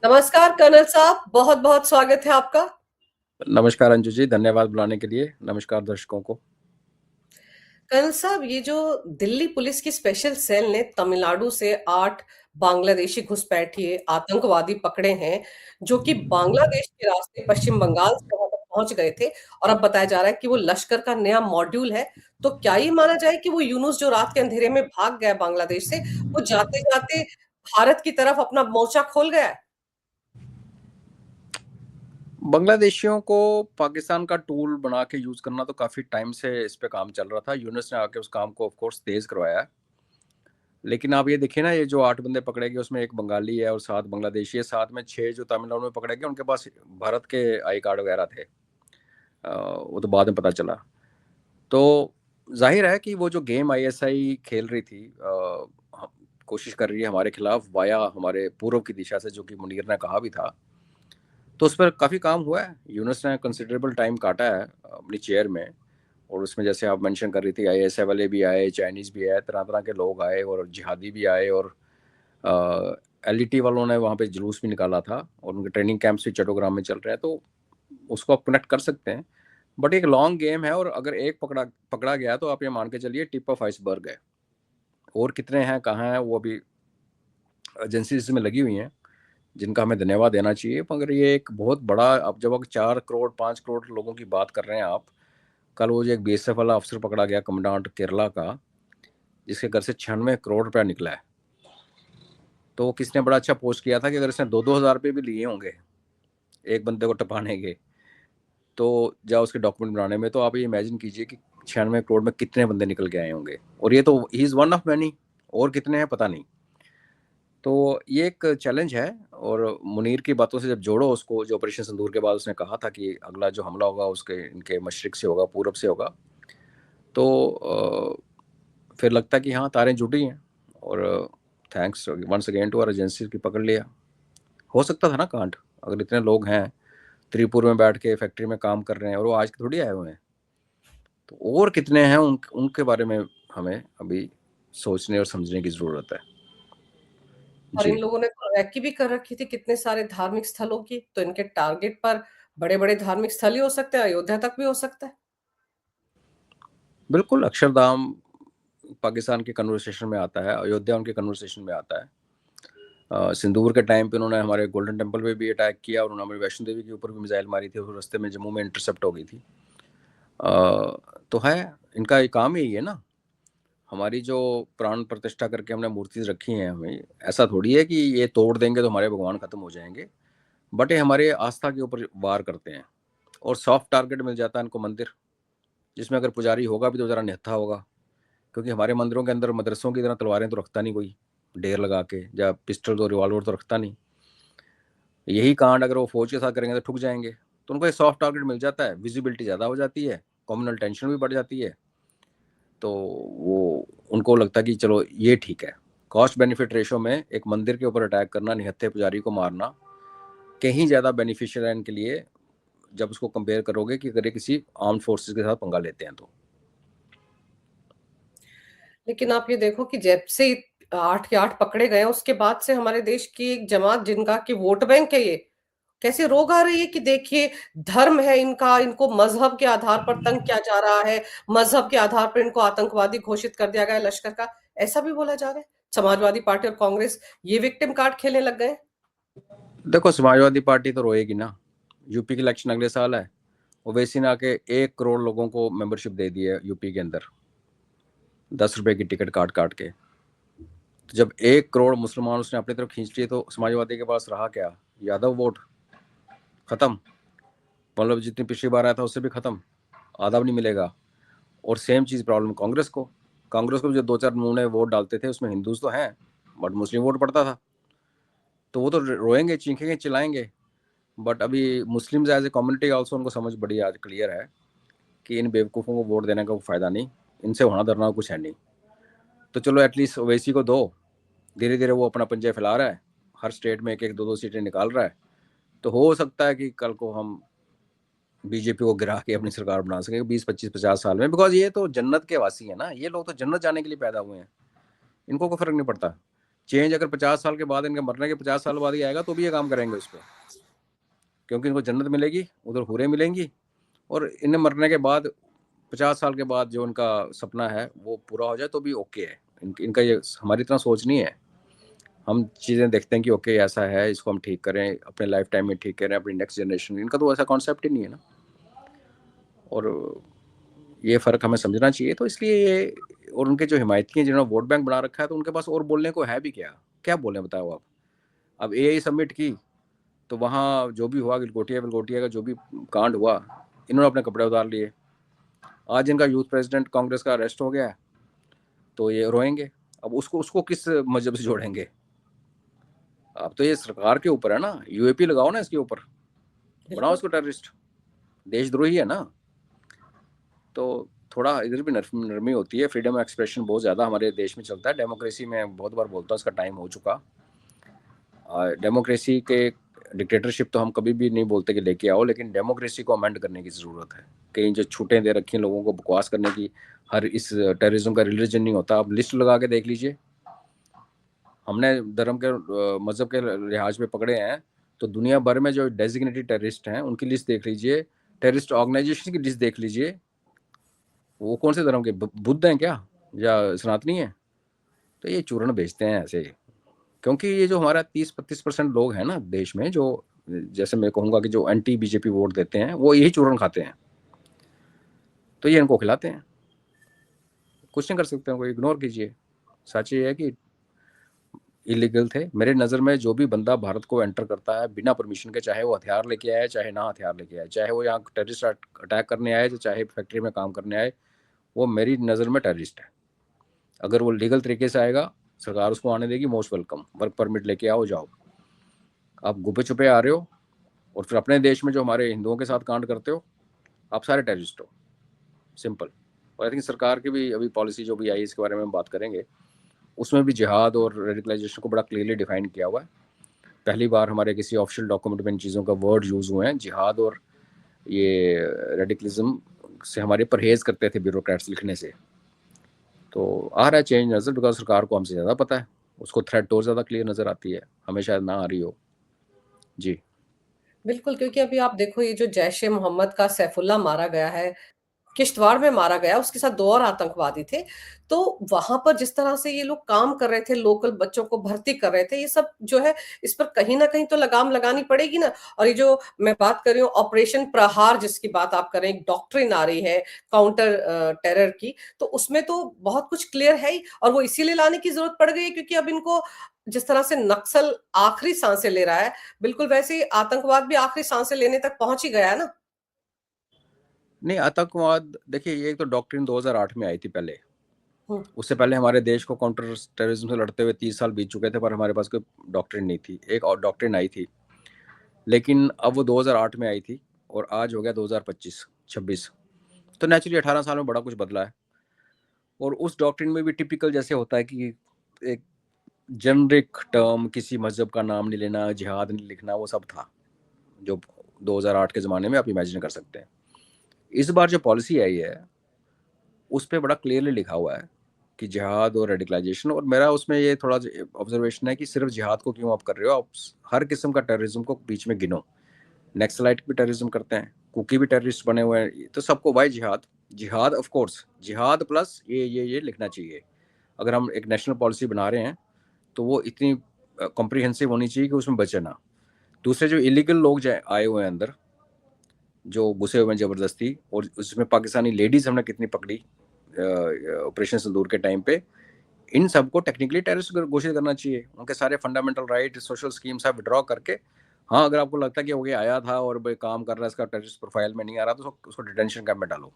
नमस्कार कर्नल साहब, बहुत-बहुत स्वागत है आपका। नमस्कार अंजू जी, धन्यवाद बुलाने के लिए। नमस्कार दर्शकों को। कर्नल साहब, ये जो दिल्ली पुलिस की स्पेशल सेल ने तमिलनाडु से 8 बांग्लादेशी घुसपैठिए आतंकवादी पकड़े हैं, जो कि बांग्लादेश के रास्ते पश्चिम बंगाल से वहां तक पहुंच गए थे और अब बताया जा रहा है कि वो लश्कर का नया मॉड्यूल है। तो क्या ये माना जाए कि वो यूनुस जो रात के अंधेरे में भाग गया बांग्लादेश से, वो जाते-जाते भारत की तरफ अपना मोर्चा खोल गया है? बांग्लादेशियों को पाकिस्तान का टूल बना के यूज करना तो काफी टाइम से इस पे काम चल रहा था। यूनुस ने आके उस काम को ऑफ कोर्स तेज करवाया है। लेकिन आप ये देखिए ना, ये जो 8 बंदे पकड़े गए उसमें एक बंगाली है और 7 बांग्लादेशी है। साथ में 6 जो तमिलनाडु में पकड़े गए उनके पास भारत के आई कार्ड वगैरह थे। वो तो बाद में पता चला। तो जाहिर है कि वो जो गेम आईएसआई खेल रही थी, कोशिश कर रही है हमारे खिलाफ वाया हमारे पूर्व की दिशा से, जो कि मुनीर ने कहा भी था। तो उस पर काफ़ी काम हुआ है। यूनुस ने कंसिडरेबल टाइम काटा है अपनी चेयर में। और उसमें जैसे आप मेंशन कर रही थी, आईएसआई वाले भी आए, चाइनीज़ भी आए, तरह तरह के लोग आए और जिहादी भी आए। और एलईटी वालों ने वहाँ पे जुलूस भी निकाला था और उनके ट्रेनिंग कैंप्स भी चट्टोग्राम में चल रहे हैं। तो उसको आप कनेक्ट कर सकते हैं। बट एक लॉन्ग गेम है और अगर एक पकड़ा पकड़ा गया तो आप ये मान के चलिए टिप ऑफ आइसबर्ग है। और कितने हैं, कहाँ हैं, वो अभी एजेंसीज इसमें लगी हुई हैं, जिनका हमें धन्यवाद देना चाहिए। मगर ये एक बहुत बड़ा, अब जब आप 4 करोड़ 5 करोड़ लोगों की बात कर रहे हैं आप। कल वो जो एक बीएसएफ वाला अफसर पकड़ा गया, कमांडेंट केरला का, जिसके घर से 96 करोड़ रुपया निकला है। तो किसने बड़ा अच्छा पोस्ट किया था कि अगर इसने 2-2 हज़ार रुपये भी लिए होंगे एक बंदे को टपाने के, तो जाओ उसके डॉक्यूमेंट बनाने में, तो आप ये इमेजिन कीजिए कि 96 करोड़ में कितने बंदे निकल के आए होंगे। और ये तो he is one of many, और कितने हैं पता नहीं। तो ये एक चैलेंज है। और मुनीर की बातों से जब जोड़ो उसको, जो ऑपरेशन सिंदूर के बाद उसने कहा था कि अगला जो हमला होगा उसके इनके मशरिक से होगा, पूरब से होगा, तो फिर लगता है कि हाँ, तारें जुटी हैं। और thanks once again to our agency की पकड़ लिया। हो सकता था ना कांड, अगर इतने लोग हैं त्रिपुर में बैठ के फैक्ट्री में काम कर रहे हैं और वो आज के थोड़ी आए हुए हैं। तो और कितने हैं उनके बारे में हमें अभी सोचने और समझने की ज़रूरत है। और इन जी लोगों ने तो रैकी भी कर रखी थी कितने सारे धार्मिक स्थलों की, तो इनके टारगेट पर बड़े-बड़े धार्मिक स्थल ही हो सकते हैं, अयोध्या तक भी हो सकता है। बिल्कुल। अक्षरधाम पाकिस्तान के कन्वर्सेशन में आता है, अयोध्या उनके कन्वर्सेशन में आता है। सिंदूर के टाइम पे उन्होंने हमारे गोल्डन टेम्पल पे भी अटैक किया और उन्होंने हमारी वैष्णो देवी के ऊपर भी मिसाइल मारी थी और रास्ते में जम्मू में इंटरसेप्ट हो गई थी। तो है, इनका ये काम ही है ना। हमारी जो प्राण प्रतिष्ठा करके हमने मूर्ति रखी हैं, हमें ऐसा थोड़ी है कि ये तोड़ देंगे तो हमारे भगवान खत्म हो जाएंगे। बट ये हमारे आस्था के ऊपर वार करते हैं और सॉफ्ट टारगेट मिल जाता है इनको मंदिर, जिसमें अगर पुजारी होगा भी तो ज़रा निहत्था होगा। क्योंकि हमारे मंदिरों के अंदर मदरसों की तरह तलवारें तो रखता नहीं कोई, ढेर लगा के, या पिस्टल और रिवॉल्वर तो रखता नहीं। यही कांड अगर वो फौज के साथ करेंगे तो ठुक जाएंगे। तो उनको एक सॉफ्ट टारगेट मिल जाता है, विजिबिलिटी ज़्यादा हो जाती है, कम्युनल टेंशन भी बढ़ जाती है। तो वो उनको लगता है कि चलो ये ठीक है। कॉस्ट बेनिफिट रेशो में एक मंदिर के ऊपर अटैक करना, निहत्थे पुजारी को मारना, कहीं ज़्यादा बेनिफिशियल है इनके लिए, जब उसको कंपेयर करोगे कि अगर ये किसी आर्म फोर्सेस के साथ पंगा लेते हैं तो। लेकिन आप ये देखो कि जब से 8 के 8 पकड़े गए हैं, उसके बाद से हमारे देश की एक जमात जिनका कि वोट बैंक है ये, कैसे रोग आ रही है कि देखिए धर्म है इनका, इनको मजहब के आधार पर तंग किया जा रहा है, मजहब के आधार पर इनको आतंकवादी घोषित कर दिया गया है लश्कर का, ऐसा भी बोला जा रहा है। समाजवादी पार्टी और कांग्रेस ये विक्टिम कार्ड खेलने लग गए हैं। देखो, समाजवादी पार्टी तो रोएगी ना। यूपी के इलेक्शन अगले साल है। ओवैसी ने आके 1 करोड़ लोगों को मेंबरशिप दे दी है यूपी के अंदर, 10 रुपए की टिकट काट काट के। तो जब 1 करोड़ मुसलमान उसने अपनी तरफ खींच लिए तो समाजवादी के पास रहा क्या? यादव वोट खत्म। मतलब जितनी पिछली बार आया था उससे भी खत्म, आधा भी नहीं मिलेगा। और सेम चीज़ प्रॉब्लम कांग्रेस को भी जो 2-4 मुंह वोट डालते थे उसमें हिंदूज तो हैं, बट मुस्लिम वोट पड़ता था। तो वो तो रोएंगे, चीखेंगे, चिल्लाएंगे। बट अभी Muslims as a community also, उनको समझ बड़ी आज क्लियर है कि इन बेवकूफ़ों को वोट देने का कोई फ़ायदा नहीं, इनसे होना धरना कुछ है नहीं। तो चलो एटलीस्ट ओवैसी को दो। धीरे धीरे वो अपना पंजा फैला रहा है, हर स्टेट में एक एक दो दो सीटें निकाल रहा है। तो हो सकता है कि कल को हम बीजेपी को गिरा के अपनी सरकार बना सके 20-25-50 साल में। बिकॉज ये तो जन्नत के वासी है ना, ये लोग तो जन्नत जाने के लिए पैदा हुए हैं, इनको कोई फर्क नहीं पड़ता। चेंज अगर 50 साल के बाद, इनके मरने के 50 साल बाद ही आएगा तो भी ये काम करेंगे उस पर, क्योंकि इनको जन्नत मिलेगी, उधर हुरें मिलेंगी, और इन्हें मरने के बाद 50 साल के बाद जो उनका सपना है वो पूरा हो जाए तो भी ओके है। इनका ये हमारी इतना सोच नहीं है। हम चीज़ें देखते हैं कि ओके ऐसा है, इसको हम ठीक करें, अपने लाइफ टाइम में ठीक करें अपनी नेक्स्ट जनरेशन। इनका तो ऐसा कॉन्सेप्ट ही नहीं है ना, और ये फ़र्क हमें समझना चाहिए। तो इसलिए ये, और उनके जो हिमायती हैं जिन्होंने वोट बैंक बना रखा है, तो उनके पास और बोलने को है भी क्या, क्या बोले बताओ आप। अब एआई सबमिट की तो वहाँ जो भी हुआ, गिलगोटिया विलगोटिया का जो भी कांड हुआ, इन्होंने अपने कपड़े उतार लिए। आज इनका यूथ प्रेसिडेंट कांग्रेस का अरेस्ट हो गया है, तो ये रोएंगे। अब उसको उसको किस मजहब से जोड़ेंगे। अब तो ये सरकार के ऊपर है ना, यूएपी लगाओ ना इसके ऊपर, बनाओ बिल्कुल। इसको टेररिस्ट, देशद्रोही है ना। तो थोड़ा इधर भी नरमी होती है। फ्रीडम ऑफ एक्सप्रेशन बहुत ज़्यादा हमारे देश में चलता है। डेमोक्रेसी में बहुत बार बोलता हूँ इसका टाइम हो चुका। डेमोक्रेसी के डिक्टेटरशिप तो हम कभी भी नहीं बोलते कि लेके आओ, लेकिन डेमोक्रेसी को अमेंड करने की ज़रूरत है। कहीं जो छूटें दे रखी हैं लोगों को बकवास करने की, हर इस टेररिज्म का रिलीजन नहीं होता। आप लिस्ट लगा के देख लीजिए, हमने धर्म के मज़हब के लिहाज में पकड़े हैं, तो दुनिया भर में जो डेजिग्नेटेड टेररिस्ट हैं उनकी लिस्ट देख लीजिए, टेररिस्ट ऑर्गेनाइजेशन की लिस्ट देख लीजिए, वो कौन से धर्म के, बुद्ध हैं क्या या सनातनी हैं। तो ये चूर्ण बेचते हैं ऐसे, क्योंकि ये जो हमारा 30-32% लोग हैं ना देश में, जो जैसे मैं कहूँगा कि जो एंटी बीजेपी वोट देते हैं, वो यही चूर्ण खाते हैं, तो ये इनको खिलाते हैं। कुछ नहीं कर सकते हैं, कोई इग्नोर कीजिए। सच ये है कि इलीगल थे मेरे नज़र में। जो भी बंदा भारत को एंटर करता है बिना परमिशन के, चाहे वो हथियार लेके आए चाहे ना हथियार लेके आए, चाहे वो यहाँ टेररिस्ट अटैक करने आए चाहे फैक्ट्री में काम करने आए, वो मेरी नज़र में टेररिस्ट है। अगर वो लीगल तरीके से आएगा, सरकार उसको आने देगी, मोस्ट वेलकम, वर्क परमिट लेके आओ जाओ। आप गुपे छुपे आ रहे हो और फिर अपने देश में जो हमारे हिंदुओं के साथ कांड करते हो, आप सारे टेररिस्ट हो, सिंपल। और आई थिंक सरकार की भी अभी पॉलिसी जो भी आई, इसके बारे में हम बात करेंगे, उसमें भी जिहाद और रेडिकलाइजेशन को बड़ा क्लियरली डिफाइन किया हुआ है। पहली बार हमारे किसी ऑफिशियल डॉक्यूमेंट में इन चीज़ों का वर्ड यूज़ हुए हैं। जिहाद और ये रेडिकलिज्म से हमारे परहेज करते थे ब्यूरोक्रेट्स लिखने से। तो आ रहा है चेंज नज़र, बिकॉज सरकार को हमसे ज़्यादा पता है, उसको थ्रेट और ज़्यादा क्लियर नज़र आती है, हमें शायद ना आ रही हो। जी। बिल्कुल, क्योंकि अभी आप देखो ये जो जैश-ए-मोहम्मद का सैफुल्लाह मारा गया है, किश्तवाड़ में मारा गया, उसके साथ 2 और आतंकवादी थे। तो वहाँ पर जिस तरह से ये लोग काम कर रहे थे, लोकल बच्चों को भर्ती कर रहे थे, ये सब जो है, इस पर कहीं न कहीं तो लगाम लगानी पड़ेगी ना। और ये जो मैं बात कर रही हूँ ऑपरेशन प्रहार जिसकी बात आप कर रहे हैं, एक डॉक्ट्रिन आ रही है काउंटर टेरर की, तो उसमें तो बहुत कुछ क्लियर है ही, और वो इसीलिए लाने की ज़रूरत पड़ गई है क्योंकि अब इनको जिस तरह से नक्सल आखिरी साँसें ले रहा है, बिल्कुल वैसे ही आतंकवाद भी आखिरी साँसें लेने तक पहुँच ही गया है ना। नहीं, आतंकवाद देखिए, ये तो डॉक्ट्रिन 2008 में आई थी पहले। हुँ। उससे पहले हमारे देश को काउंटर टेररिज्म से लड़ते हुए 30 साल बीत चुके थे, पर हमारे पास कोई डॉक्ट्रिन नहीं थी। एक और डॉक्ट्रिन आई थी, लेकिन अब वो 2008 में आई थी और आज हो गया 2025-26, तो नेचुरली 18 साल में बड़ा कुछ बदला है। और उस डॉक्ट्रिन में भी टिपिकल जैसे होता है कि एक जेनरिक टर्म, किसी मजहब का नाम नहीं लेना, जिहाद नहीं लिखना, वो सब था जो 2008 के ज़माने में आप इमेजिन कर सकते हैं। इस बार जो पॉलिसी आई है उस पर बड़ा क्लियरली लिखा हुआ है कि जिहाद और रेडिकलाइजेशन, और मेरा उसमें ये थोड़ा ऑब्जर्वेशन है कि सिर्फ जिहाद को क्यों आप कर रहे हो, आप हर किस्म का टेररिज्म को बीच में गिनो। नेक्सलाइट भी टेररिज्म करते हैं, कुकी भी टेररिस्ट बने हुए हैं, तो सबको भाई जिहाद, जिहाद ऑफ कोर्स, जिहाद प्लस ये लिखना चाहिए। अगर हम एक नेशनल पॉलिसी बना रहे हैं तो वो इतनी कॉम्प्रिहेंसिव होनी चाहिए कि उसमें बचे ना। दूसरे जो इलीगल लोग आए हुए हैं अंदर, जो घुसे हुए हैं ज़बरदस्ती, और उसमें पाकिस्तानी लेडीज़ हमने कितनी पकड़ी ऑपरेशन सिंदूर के टाइम पे, इन सबको टेक्निकली टेररिस्ट घोषित करना चाहिए। उनके सारे फंडामेंटल राइट, सोशल स्कीम्स आप विड्रॉ करके, हाँ अगर आपको लगता है कि वो ये आया था और भाई काम कर रहा है, इसका टेररिस्ट प्रोफाइल में नहीं आ रहा, तो उसको डिटेंशन कैंप में डालो।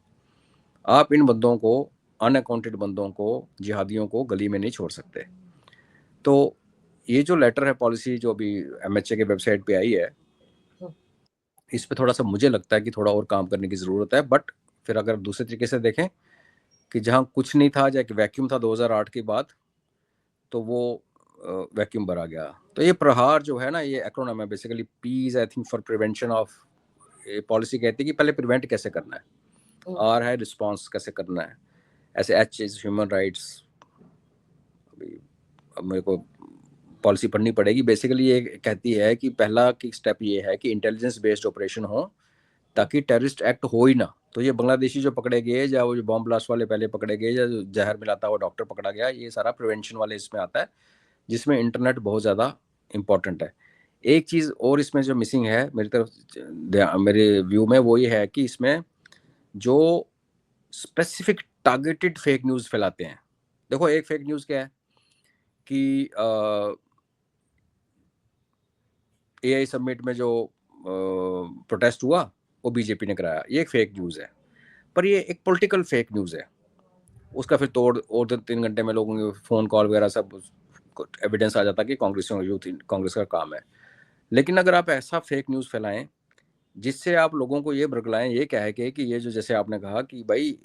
आप इन बंदों को, अनअकाउंटेड बंदों को, जिहादियों को गली में नहीं छोड़ सकते। तो ये जो लेटर है, पॉलिसी जो अभी एमएचए के वेबसाइट पे आई है, हुँ। इस पे थोड़ा सा मुझे लगता है कि थोड़ा और काम करने की ज़रूरत है। बट फिर अगर दूसरे तरीके से देखें कि जहाँ कुछ नहीं था, जहाँ वैक्यूम था 2008 के बाद, तो वो वैक्यूम भरा गया। तो ये प्रहार जो है ना, ये एक्रोनिम है basically, peace I think for prevention of. ये पॉलिसी कहती है कि पहले प्रिवेंट कैसे करना है, हुँ। आर है रिस्पॉन्स कैसे करना है, ऐसे एच इज ह्यूमन राइट्स। अभी अब मेरे को पॉलिसी पढ़नी पड़ेगी। बेसिकली ये कहती है कि पहला की स्टेप ये है कि इंटेलिजेंस बेस्ड ऑपरेशन हो, ताकि टेररिस्ट एक्ट हो ही ना। तो ये बांग्लादेशी जो पकड़े गए, या वो जो बॉम्ब ब्लास्ट वाले पहले पकड़े गए, या जो जहर मिलाता हुआ डॉक्टर पकड़ा गया, ये सारा प्रिवेंशन वाले इसमें आता है, जिसमें इंटरनेट बहुत ज़्यादा इम्पॉर्टेंट है। एक चीज़ और इसमें जो मिसिंग है मेरी तरफ, मेरे व्यू में, वो ये है कि इसमें जो स्पेसिफिक टारगेटेड फेक न्यूज़ फैलाते हैं। देखो, एक फेक न्यूज़ क्या है कि एआई समिट में जो प्रोटेस्ट हुआ वो बीजेपी ने कराया, ये एक फेक न्यूज़ है। पर ये एक पॉलिटिकल फेक न्यूज़ है। उसका फिर तोड़ और 3 घंटे में लोगों के फ़ोन कॉल वगैरह सब एविडेंस आ जाता कि कांग्रेस का काम है। लेकिन अगर आप ऐसा फेक न्यूज़ फैलाएं जिससे आप लोगों को ये भड़काएं, ये कह के कि ये जो, जैसे आपने कहा कि भाई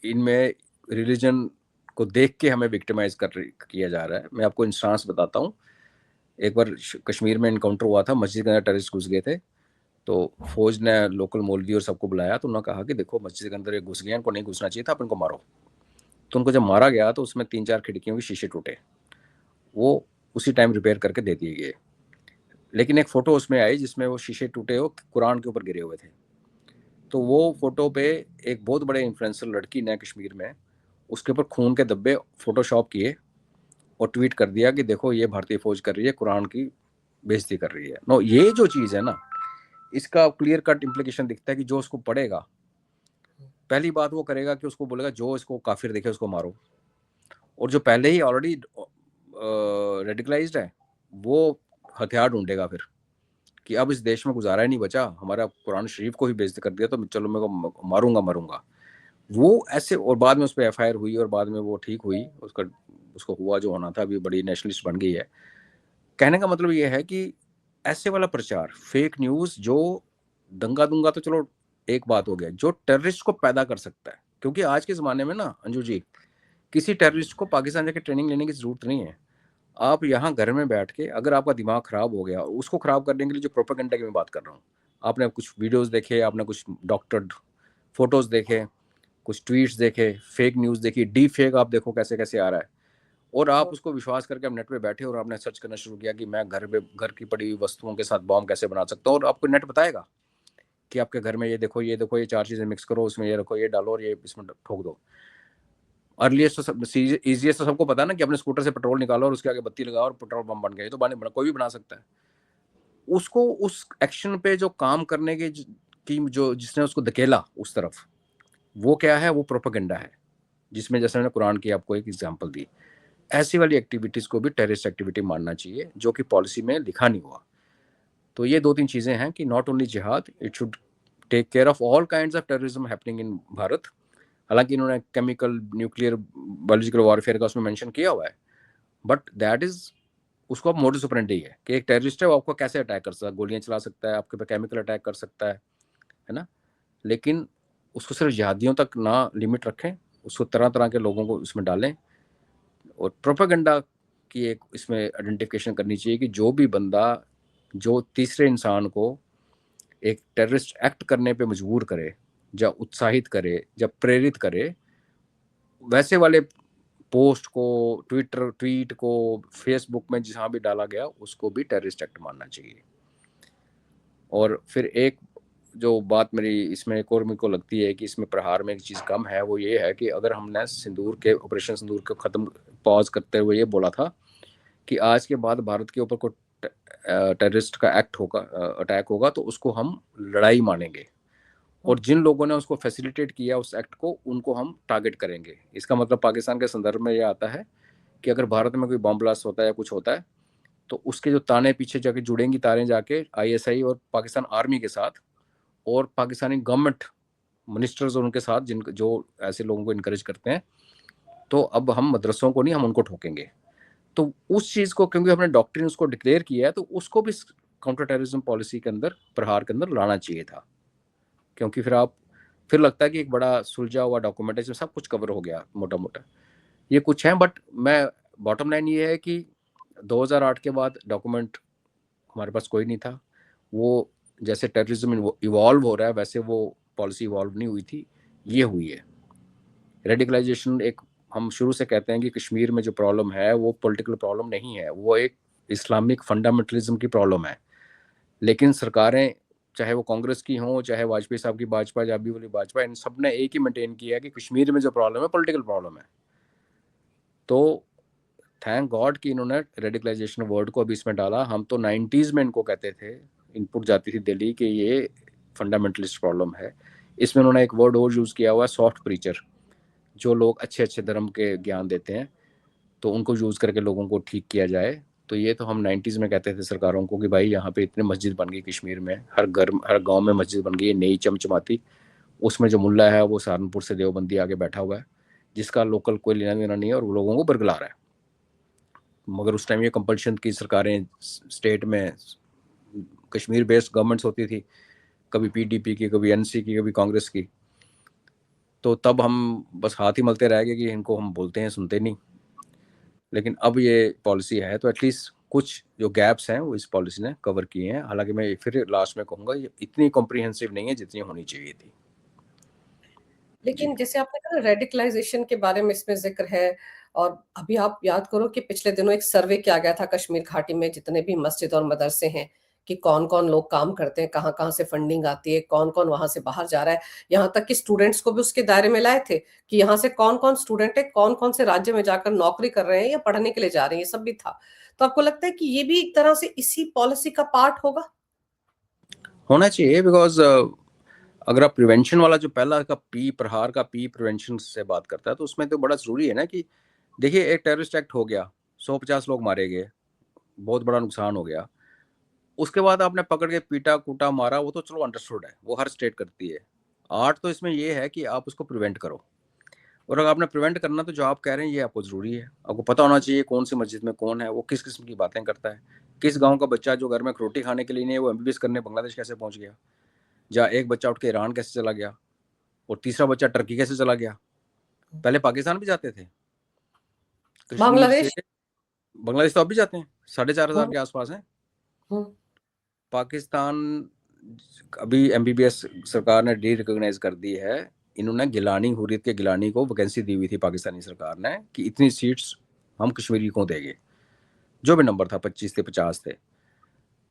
इनमें रिलीजन को देख के हमें विक्टिमाइज किया जा रहा है। मैं आपको इंस्टांस बताता हूँ। एक बार कश्मीर में इनकाउंटर हुआ था, मस्जिद के अंदर टेररिस्ट घुस गए थे, तो फौज ने लोकल मौलवी और सबको बुलाया, तो उन्होंने कहा कि देखो मस्जिद के अंदर ये घुस गए, इनको नहीं घुसना चाहिए था, आप इनको मारो। तो उनको जब मारा गया तो उसमें 3-4 खिड़कियों के शीशे टूटे, वो उसी टाइम रिपेयर करके दे दिए गए। लेकिन एक फ़ोटो उसमें आई जिसमें वो शीशे टूटे हो कुरान के ऊपर गिरे हुए थे। तो वो फ़ोटो पे एक बहुत बड़े इन्फ्लुएंसर लड़की ने कश्मीर में उसके ऊपर खून के धब्बे फ़ोटोशॉप किए और ट्वीट कर दिया कि देखो ये भारतीय फ़ौज कर रही है, कुरान की बेइज्जती कर रही है। नो, ये जो चीज़ है ना, इसका क्लियर कट इम्प्लीकेशन दिखता है कि जो उसको पढ़ेगा, पहली बात वो करेगा कि उसको बोलेगा जो इसको काफिर देखे उसको मारो। और जो पहले ही ऑलरेडी रेडिकलाइज्ड है, वो हथियार ढूंढेगा फिर कि अब इस देश में गुजारा ही नहीं बचा, हमारा कुरान शरीफ को ही बेइज्जत कर दिया, तो चलो मैं को मारूंगा। वो ऐसे, और बाद में उस पर एफआईआर हुई और बाद में वो ठीक हुई, उसको हुआ जो होना था, अभी बड़ी नेशनलिस्ट बन गई है। कहने का मतलब ये है कि ऐसे वाला प्रचार, फेक न्यूज़, जो दंगा दूंगा तो चलो एक बात हो गया, जो टेररिस्ट को पैदा कर सकता है। क्योंकि आज के ज़माने में ना अंजू जी, किसी टेररिस्ट को पाकिस्तान जाके ट्रेनिंग लेने की ज़रूरत नहीं है। आप यहाँ घर में बैठ के, अगर आपका दिमाग ख़राब हो गया, उसको ख़राब करने के लिए जो प्रोपेगेंडा की मैं बात कर रहा हूँ, आपने कुछ वीडियोस देखे, आपने कुछ डॉक्टर्ड फोटोज़ देखे, कुछ ट्वीट्स देखे, फेक न्यूज़ देखी, डीप फेक आप देखो कैसे कैसे आ रहा है, और आप उसको विश्वास करके आप नेट पे बैठे और आपने सर्च करना शुरू किया कि मैं घर की पड़ी हुई वस्तुओं के साथ बॉम्ब कैसे बना सकता हूँ, और आपको नेट बताएगा कि आपके घर में ये देखो, ये देखो, ये 4 चीज़ें मिक्स करो, उसमें ये रखो, ये डालो और ये इसमें ठोक दो। अर्लीस्ट तो सब ईजीएस्ट तो सबको पता है ना कि अपने स्कूटर से पेट्रोल निकालो और उसके आगे बत्ती लगाओ और पेट्रोल बम बन गया। तो कोई भी बना सकता है। उसको उस एक्शन पे जो काम करने की जो जिसने उसको धकेला उस तरफ, वो क्या है, वो प्रोपेगेंडा है, जिसमें जैसे मैंने कुरान की आपको एक एग्जांपल दी। ऐसी वाली एक्टिविटीज को भी टेररिस्ट एक्टिविटी मानना चाहिए, जो कि पॉलिसी में लिखा नहीं हुआ। तो ये 2-3 चीजें हैं कि नॉट ओनली जिहाद, it should take care of all kinds of terrorism happening in Bharat. हालांकि इन्होंने केमिकल, न्यूक्लियर, बायोलॉजिकल वॉरफेयर का उसमें मेंशन किया हुआ है, बट दैट इज, उसको अब मोडस ऑपरेंडी है कि एक टेररिस्ट है वो आपको कैसे अटैक कर सकता है, गोलियां चला सकता है, आपके पे केमिकल अटैक कर सकता है ना। लेकिन उसको सिर्फ जिहादियों तक ना लिमिट रखें, उसको तरह तरह के लोगों को इसमें डालें। और प्रोपेगेंडा की एक इसमें आइडेंटिफिकेशन करनी चाहिए कि जो भी बंदा जो तीसरे इंसान को एक टेररिस्ट एक्ट करने पे मजबूर करे, या उत्साहित करे, या प्रेरित करे, वैसे वाले पोस्ट को, ट्वीट को, फेसबुक में जहाँ भी डाला गया, उसको भी टेररिस्ट एक्ट मानना चाहिए। और फिर एक जो बात मेरी इसमें एक और मेरे को लगती है कि इसमें प्रहार में एक चीज़ कम है, वो ये है कि अगर हमने सिंदूर के ऑपरेशन सिंदूर को ख़त्म पॉज करते हुए ये बोला था कि आज के बाद भारत के ऊपर कोई टेररिस्ट का एक्ट होगा, अटैक होगा, तो उसको हम लड़ाई मानेंगे, और जिन लोगों ने उसको फैसिलिटेट किया उस एक्ट को, उनको हम टारगेट करेंगे। इसका मतलब पाकिस्तान के संदर्भ में ये आता है कि अगर भारत में कोई बॉम्ब ब्लास्ट होता है या कुछ होता है, तो उसके जो ताने पीछे जाके जुड़ेंगी तारें जाके आईएसआई और पाकिस्तान आर्मी के साथ, और पाकिस्तानी गवर्नमेंट मिनिस्टर्स और उनके साथ, जिन जो ऐसे लोगों को इनकरेज करते हैं। तो अब हम मदरसों को नहीं, हम उनको ठोकेंगे। तो उस चीज़ को, क्योंकि हमने डॉक्ट्रिन उसको डिक्लेयर किया है, तो उसको भी काउंटर टेररिज्म पॉलिसी के अंदर, प्रहार के अंदर लाना चाहिए था। क्योंकि फिर लगता है कि एक बड़ा सुलझा हुआ डॉक्यूमेंट है जिसमें सब कुछ कवर हो गया मोटा मोटा। ये कुछ है, बट मैं, बॉटम लाइन ये है कि 2008 के बाद डॉक्यूमेंट हमारे पास कोई नहीं था। वो जैसे टेररिज्म इवॉल्व हो रहा है, वैसे वो पॉलिसी इवॉल्व नहीं हुई थी, ये हुई है। रेडिकलाइजेशन, एक हम शुरू से कहते हैं कि कश्मीर में जो प्रॉब्लम है वो पॉलिटिकल प्रॉब्लम नहीं है, वो एक इस्लामिक फंडामेंटलिज्म की प्रॉब्लम है। लेकिन सरकारें, चाहे वो कांग्रेस की हों, चाहे वाजपेयी साहब की भाजपा या अभी वाली भाजपा, इन सब ने एक ही मेंटेन किया है कि कश्मीर में जो प्रॉब्लम है पॉलिटिकल प्रॉब्लम है। तो थैंक गॉड कि इन्होंने रेडिकलाइजेशन वर्ड को अभी इसमें डाला। हम तो 90s में इनको कहते थे, इनपुट जाती थी दिल्ली कि ये फंडामेंटलिस्ट प्रॉब्लम है। इसमें उन्होंने एक वर्ड और यूज़ किया हुआ है, सॉफ्ट प्रीचर। जो लोग अच्छे अच्छे धर्म के ज्ञान देते हैं तो उनको यूज़ करके लोगों को ठीक किया जाए। तो ये तो हम 90s में कहते थे सरकारों को कि भाई यहाँ पे इतने मस्जिद बन गई कश्मीर में, हर घर हर गांव में मस्जिद बन गई है नई चमचमाती। उसमें जो मुल्ला है वो सहारनपुर से देवबंदी आगे बैठा हुआ है, जिसका लोकल कोई लेना देना नहीं है और वो लोगों को बरगला रहा है। मगर उस टाइम ये कंपल्शन की सरकारें स्टेट में कश्मीर बेस्ड गवर्नमेंट्स होती थी, कभी पीडीपी की, कभी एनसी की, कभी कांग्रेस की। तो तब हम बस हाथ ही मलते रह गए कि इनको हम बोलते हैं सुनते नहीं। लेकिन अब ये पॉलिसी है तो एटलीस्ट कुछ जो गैप्स हैं वो इस पॉलिसी ने कवर किए हैं। हालांकि मैं फिर लास्ट में कहूँगा ये इतनी कॉम्प्रिहेंसिव नहीं है जितनी होनी चाहिए थी। जी। लेकिन जैसे आपने कहा रेडिकलाइजेशन के बारे में इसमें जिक्र है, और अभी आप याद करो कि पिछले दिनों एक सर्वे किया गया था कश्मीर घाटी में जितने भी मस्जिद और मदरसे हैं, कि कौन कौन लोग काम करते हैं, कहाँ कहाँ से फंडिंग आती है, कौन कौन वहां से बाहर जा रहा है। यहाँ तक कि स्टूडेंट्स को भी उसके दायरे में लाए थे कि यहाँ से कौन कौन स्टूडेंट है, कौन कौन से राज्य में जाकर नौकरी कर रहे हैं या पढ़ने के लिए जा रहे हैं, ये सब भी था। तो आपको लगता है कि ये भी एक तरह से इसी पॉलिसी का पार्ट होगा? होना चाहिए, बिकॉज अगर आप प्रिवेंशन वाला जो पहला का पी, प्रहार का पी, प्रिवेंशन से बात करता है, तो उसमें तो बड़ा जरूरी है ना कि देखिए एक टेररिस्ट एक्ट हो गया, 150 लोग मारे गए, बहुत बड़ा नुकसान हो गया। उसके बाद आपने पकड़ के पीटा कूटा मारा, वो तो चलो अंडरस्टूड है, वो हर स्टेट करती है। आर्ट तो इसमें ये है कि आप उसको प्रिवेंट करो। और अगर आपने प्रिवेंट करना तो जो आप कह रहे हैं ये आपको जरूरी है। आपको पता होना चाहिए कौन सी मस्जिद में कौन है, वो किस किस्म की बातें करता है, किस गांव का बच्चा जो घर में रोटी खाने के लिए नहीं है वो एमबीबीएस करने बांग्लादेश कैसे पहुंच गया, या एक बच्चा उठ के ईरान कैसे चला गया, और तीसरा बच्चा टर्की कैसे चला गया। पहले पाकिस्तान भी जाते थे कश्मीर से। बांग्लादेश। बांग्लादेश तो अब भी जाते हैं, 4,500 हम्म। के आसपास हैं। हम्म। पाकिस्तान अभी एमबीबीएस सरकार ने डी रिकोगनाइज कर दी है। इन्होंने गिलानी, हुर्रियत के गिलानी को वैकेंसी दी हुई थी पाकिस्तानी सरकार ने कि इतनी सीट्स हम कश्मीरी को देंगे। जो भी नंबर था 25 थे 50 थे।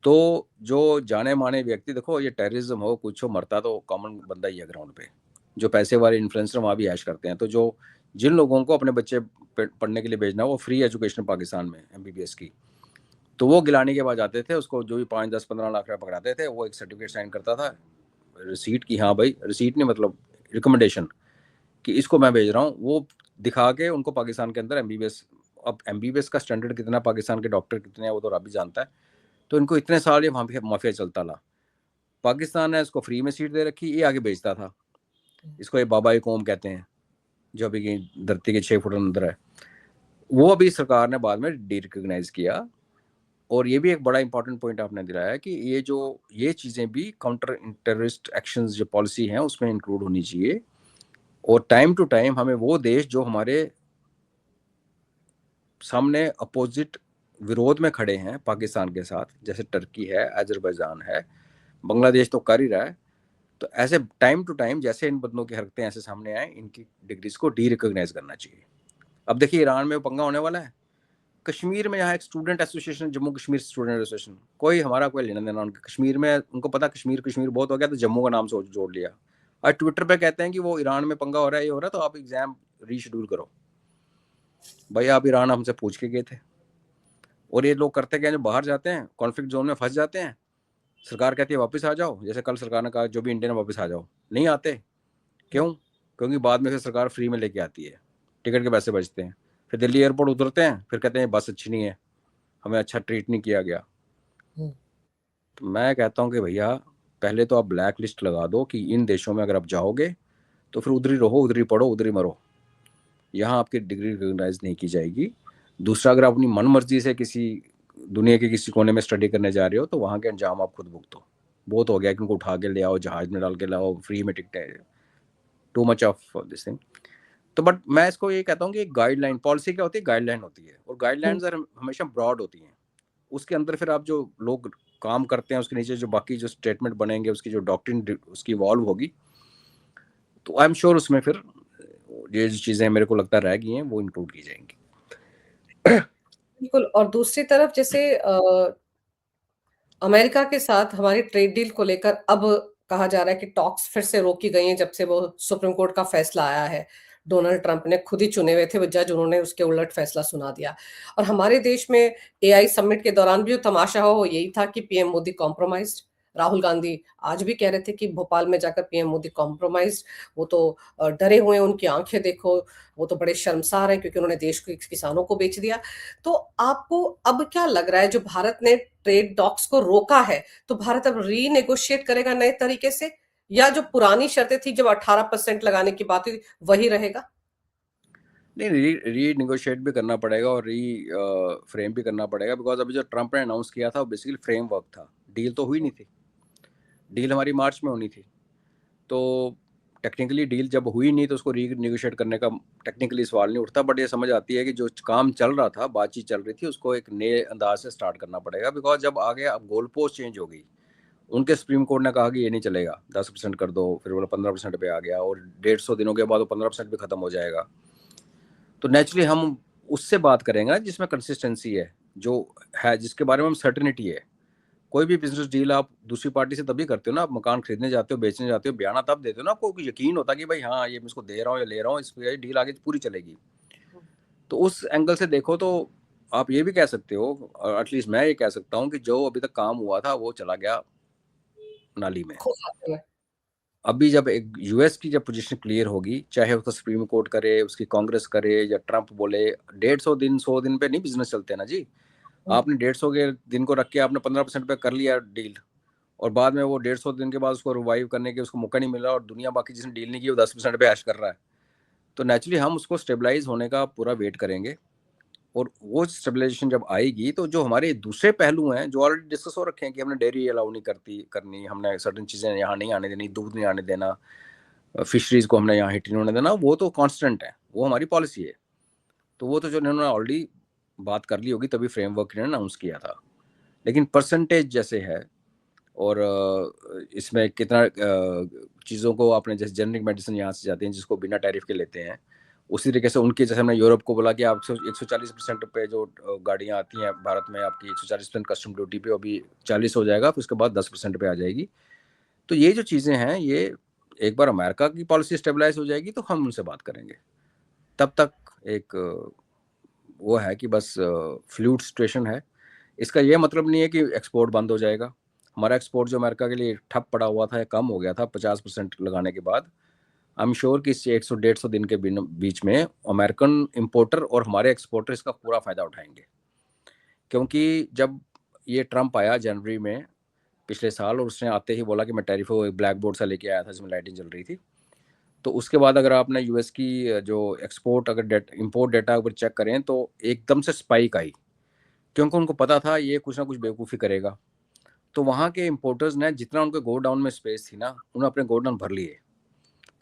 तो जो जाने माने व्यक्ति, देखो ये टेररिज्म हो कुछ हो, मरता तो कॉमन बंदा ही है ग्राउंड पे। जो पैसे वाले इन्फ्लुएंसर वहाँ भी ऐश करते हैं। तो जो जिन लोगों को अपने बच्चे पढ़ने के लिए भेजना, वो फ्री एजुकेशन पाकिस्तान में एमबीबीएस की, तो वो गिलानी के बाद जाते थे। उसको जो भी 5, 10, 15 लाख रुपया पकड़ाते थे, वो एक सर्टिफिकेट साइन करता था, रिसीट की, हाँ भाई रिसीट नहीं मतलब रिकमेंडेशन कि इसको मैं भेज रहा हूँ, वो दिखा के उनको पाकिस्तान के अंदर एमबीबीएस। अब एमबीबीएस का स्टैंडर्ड कितना, पाकिस्तान के डॉक्टर कितने हैं वो तो रब ही जानता है। तो इनको इतने साल ये माफिया चलता रहा। पाकिस्तान ने इसको फ्री में सीट दे रखी, ये आगे बेचता था। इसको ये बाबा कौम कहते हैं, जो अभी की धरती के 6 फुट अंदर है। वो अभी सरकार ने बाद में डी रिकोगनाइज किया। और ये भी एक बड़ा इंपॉर्टेंट पॉइंट आपने दिलाया कि ये चीज़ें भी काउंटर टेररिस्ट एक्शंस जो पॉलिसी हैं उसमें इंक्लूड होनी चाहिए। और टाइम टू टाइम हमें वो देश जो हमारे सामने अपोजिट विरोध में खड़े हैं पाकिस्तान के साथ, जैसे टर्की है, अजरबैजान है, बांग्लादेश तो कर ही रहा है, तो ऐसे टाइम टू टाइम जैसे इन बंदों की हरकतें ऐसे सामने आए, इनकी डिग्रीज को डी रिकोगनाइज करना चाहिए। अब देखिए ईरान में पंगा होने वाला है। कश्मीर में यहाँ एक student association, Jammu Kashmir student association, कोई हमारा कोई लेना देना उनके कश्मीर में, उनको पता कश्मीर कश्मीर बहुत हो गया तो जम्मू का नाम से जोड़ लिया। और ट्विटर पे कहते हैं कि वो ईरान में पंगा हो रहा है, ये हो रहा है, तो आप एग्जाम रीशेड्यूल करो। भाई आप ईरान हमसे पूछ के गए थे। और ये लोग करते क्या, जो बाहर जाते हैं कॉन्फ्लिक्ट जोन में फंस जाते हैं, सरकार कहती है वापस आ जाओ, जैसे कल सरकार ने कहा जो भी इंडियन वापस आ जाओ, नहीं आते। क्यों? क्योंकि बाद में फिर सरकार फ्री में लेके आती है, टिकट के पैसे बचते हैं। फिर दिल्ली एयरपोर्ट उतरते हैं, फिर कहते हैं बस अच्छी नहीं है, हमें अच्छा ट्रीट नहीं किया गया। तो मैं कहता हूँ कि भैया पहले तो आप ब्लैक लिस्ट लगा दो कि इन देशों में अगर आप जाओगे तो फिर उधर ही रहो, उधर ही पढ़ो, उधर ही मरो, यहाँ आपकी डिग्री रिकॉग्नाइज नहीं की जाएगी। दूसरा, अगर आप अपनी मन मर्जी से किसी दुनिया के किसी कोने में स्टडी करने जा रहे हो तो वहाँ के अंजाम आप खुद भुगतो। बहुत हो गया कि उनको उठा के ले आओ, जहाज में डाल के लाओ, फ्री में टिकटें, too much of this thing. तो बट मैं इसको ये कहता हूँ कि गाइडलाइन, पॉलिसी क्या होती है, गाइडलाइन होती है, और गाइडलाइंस हमेशा ब्रॉड होती हैं। उसके अंदर फिर आप जो लोग काम करते हैं उसके नीचे जो बाकी जो स्टेटमेंट बनेंगे, उसकी जो डॉक्ट्रिन उसकी इवॉल्व होगी, तो आई एम श्योर उसमें फिर ये जो चीज़ें मेरे को लगता रह गई हैं वो इंक्लूड की जाएंगी। बिल्कुल। और दूसरी तरफ जैसे अमेरिका के साथ हमारी ट्रेड डील को लेकर अब कहा जा रहा है कि टॉक्स फिर से रोकी गई हैं जब से वो सुप्रीम कोर्ट का फैसला आया है। डोनाल्ड ट्रंप ने खुद ही चुने हुए थे वो जज, उन्होंने उसके उलट फैसला सुना दिया। और हमारे देश में एआई समिट के दौरान भी जो तमाशा हो वो यही था कि पीएम मोदी कॉम्प्रोमाइज्ड। राहुल गांधी आज भी कह रहे थे कि भोपाल में जाकर पीएम मोदी कॉम्प्रोमाइज्ड। वो तो डरे हुए हैं, उनकी आंखें देखो, वो तो बड़े शर्मसार हैं क्योंकि उन्होंने देश को किसानों को बेच दिया। तो आपको अब क्या लग रहा है, जो भारत ने ट्रेड टॉक्स को रोका है, तो भारत अब रीनेगोशिएट करेगा नए तरीके से, या जो पुरानी शर्तें थी जब 18% लगाने की बात हुई वही रहेगा? नहीं, रीनेगोशिएट भी करना पड़ेगा और फ्रेम भी करना पड़ेगा, बिकॉज अभी जो ट्रंप ने अनाउंस किया था वो बेसिकली फ्रेमवर्क था, डील तो हुई नहीं थी। डील हमारी मार्च में होनी थी, तो टेक्निकली डील जब हुई नहीं तो उसको रीनेगोशिएट करने का टेक्निकली सवाल नहीं उठता। बट ये समझ आती है कि जो काम चल रहा था, बातचीत चल रही थी, उसको एक नए अंदाज से स्टार्ट करना पड़ेगा, बिकॉज जब आगे अब गोल पोस्ट चेंज हो गई। उनके सुप्रीम कोर्ट ने कहा कि ये नहीं चलेगा, 10% कर दो, फिर बोला 15% पे आ गया, और 150 दिनों के बाद वो 15% भी खत्म हो जाएगा। तो नेचुरली हम उससे बात करेंगे जिसमें कंसिस्टेंसी है, जो है, जिसके बारे में हम सर्टेनिटी है। कोई भी बिजनेस डील आप दूसरी पार्टी से तभी करते हो ना, आप मकान खरीदने जाते हो, बेचने जाते हो, बयाना तब देते हो ना, आपको यकीन होता कि भाई हाँ, ये मैं इसको दे रहा हूँ या ले रहा हूँ, इस डील आगे पूरी चलेगी। तो उस एंगल से देखो तो आप ये भी कह सकते हो, और एटलीस्ट मैं ये कह सकता हूँ कि जो अभी तक काम हुआ था वो चला गया नाली में। खो खाते में। अभी जब एक यूएस की जब पोजीशन क्लियर होगी, चाहे उसका सुप्रीम कोर्ट करे, उसकी कांग्रेस करे, या ट्रंप बोले, 150 दिन 100 दिन पे नहीं बिजनेस चलते ना जी। आपने 150 के दिन को रख के आपने 15% पे कर लिया डील, और बाद में वो 150 दिन के बाद उसको रिवाइव करने के उसको मौका नहीं मिला, और दुनिया बाकी जिसने डील नहीं की वो 10% पे ऐश कर रहा है। तो नेचुरली हम उसको स्टेबलाइज होने का पूरा वेट करेंगे, और वो स्टेबलाइजेशन जब आएगी तो जो हमारे दूसरे पहलू हैं जो ऑलरेडी डिस्कस हो रखे हैं कि हमने डेयरी अलाउ नहीं करनी, हमने सर्टन चीज़ें यहाँ नहीं आने देनी, दूध नहीं आने देना, फिशरीज को हमने यहाँ हिट नहीं होने देना, वो तो कांस्टेंट है, वो हमारी पॉलिसी है। तो वो तो जो इन्होंने ऑलरेडी बात कर ली होगी तभी फ्रेमवर्क इन्होंने अनाउंस किया था। लेकिन परसेंटेज जैसे है, और इसमें कितना चीज़ों को आपने, जैसे जेनरिक मेडिसिन यहाँ से जाते हैं जिसको बिना टैरिफ के लेते हैं, उसी तरीके से उनकी, जैसे हमने यूरोप को बोला कि आप 140% पे जो गाड़ियाँ आती हैं भारत में, आपकी 140% कस्टम ड्यूटी पे अभी 40 हो जाएगा, फिर उसके बाद 10% पे आ जाएगी। तो ये जो चीज़ें हैं, ये एक बार अमेरिका की पॉलिसी स्टेबलाइज हो जाएगी तो हम उनसे बात करेंगे। तब तक एक वो है कि बस फ्लूइड सिचुएशन है। इसका ये मतलब नहीं है कि एक्सपोर्ट बंद हो जाएगा। हमारा एक्सपोर्ट जो अमेरिका के लिए ठप पड़ा हुआ था या कम हो गया था 50% लगाने के बाद, आई एम श्योर कि इस 100-150 दिन के बीच में अमेरिकन इंपोर्टर और हमारे एक्सपोर्टर इसका पूरा फ़ायदा उठाएंगे। क्योंकि जब ये ट्रंप आया जनवरी में पिछले साल, और उसने आते ही बोला कि मैं टैरिफ को एक ब्लैक बोर्ड सा लेके आया था जिसमें लाइटिंग जल रही थी। तो उसके बाद अगर आपने यूएस की जो एक्सपोर्ट अगर इंपोर्ट डेटा अगर चेक करें तो एकदम से स्पाइक आई, क्योंकि उनको पता था ये कुछ ना कुछ बेवकूफ़ी करेगा। तो वहाँ के इंपोर्टर्स ने जितना उनके गोडाउन में स्पेस थी ना, उन्होंने अपने गोडाउन भर लिए।